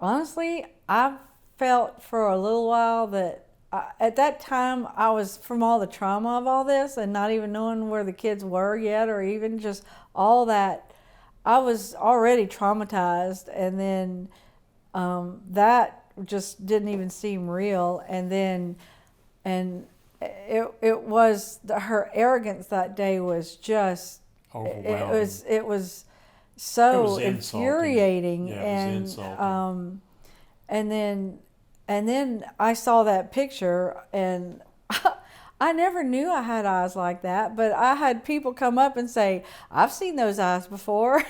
honestly, I felt for a little while that at that time I was, from all the trauma of all this and not even knowing where the kids were yet, or even just all that, I was already traumatized, and then that just didn't even seem real. And it was her arrogance that day was just Overwhelming. it was It so was insulting. infuriating. Yeah, it was insulting. And then I saw that picture, and I never knew I had eyes like that, but I had people come up and say, I've seen those eyes before.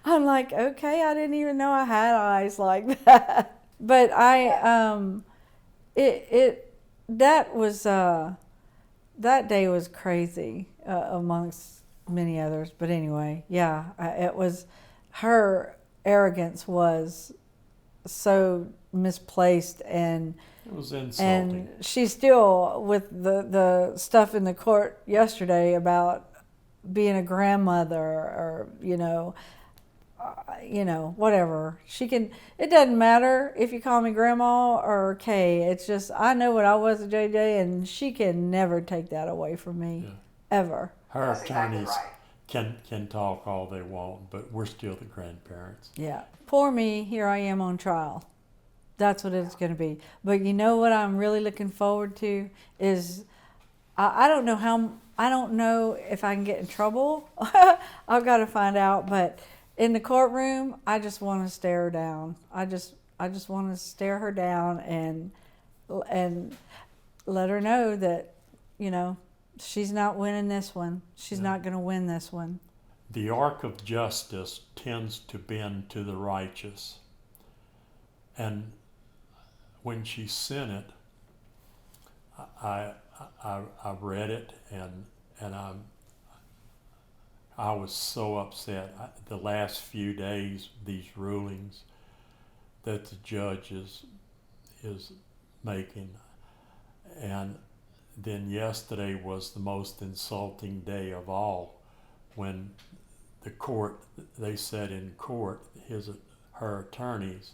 I'm like, okay, I didn't even know I had eyes like that. But it that was that day was crazy, amongst many others. But anyway, yeah, it was, her arrogance was so misplaced, It was insulting. and she's still with the stuff in the court yesterday about being a grandmother, or whatever. She can, it doesn't matter if you call me grandma or Kay. It's just, I know what I was to JJ, and she can never take that away from me, Yeah. ever. Her That's attorneys exactly right. can talk all they want, but we're still the grandparents. Yeah. Poor me, here I am on trial. That's what it's going to be. But you know what I'm really looking forward to is, I don't know if I can get in trouble. I've got to find out. But in the courtroom, I just want to stare her down. I just want to stare her down and let her know that, she's not winning this one. She's not going to win this one. The arc of justice tends to bend to the righteous. And when she sent it, I read it, and I was so upset. The last few days, these rulings that the judge is making, and then yesterday was the most insulting day of all, when they said in court, her attorneys,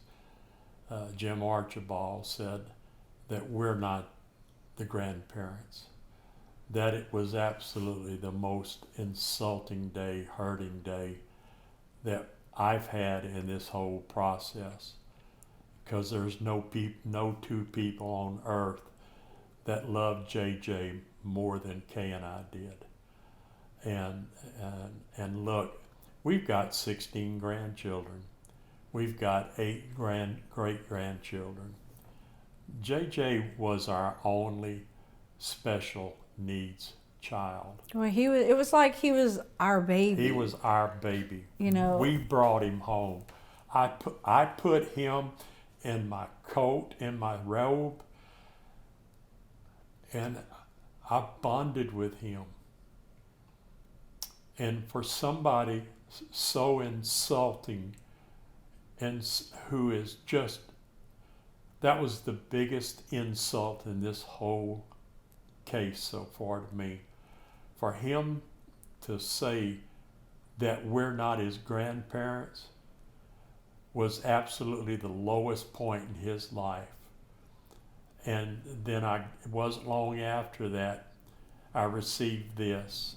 Jim Archibald, said that we're not the grandparents. That it was absolutely the most insulting day, hurting day that I've had in this whole process, because there's no two people on earth that loved JJ more than Kay and I did. And look, we've got 16 grandchildren. We've got 8 great-grandchildren. JJ was our only special needs child. Well, it was like he was our baby. He was our baby. We brought him home. I put him in my coat, in my robe, and I bonded with him. And for somebody so insulting, and who is just, that was the biggest insult in this whole case so far to me. For him to say that we're not his grandparents was absolutely the lowest point in his life. And then it wasn't long after that I received this: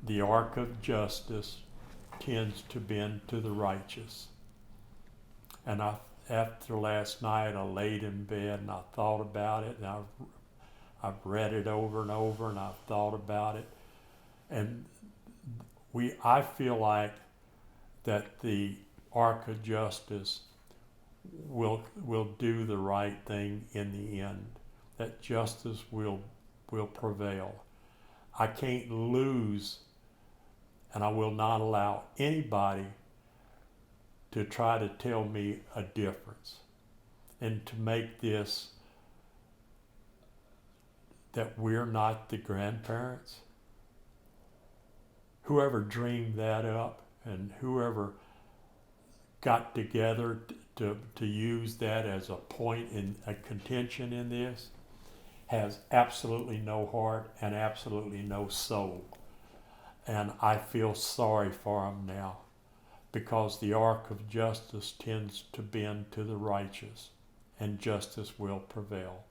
the arc of justice tends to bend to the righteous. And after last night, I laid in bed and I thought about it, and I've read it over and over, and I've thought about it. And I feel like that the arc of justice will do the right thing in the end. That justice will prevail. I can't lose, and I will not allow anybody to try to tell me a difference, and to make this that we're not the grandparents. Whoever dreamed that up, and whoever got together to use that as a point in a contention in this, has absolutely no heart and absolutely no soul. And I feel sorry for them now, because the arc of justice tends to bend to the righteous, and justice will prevail.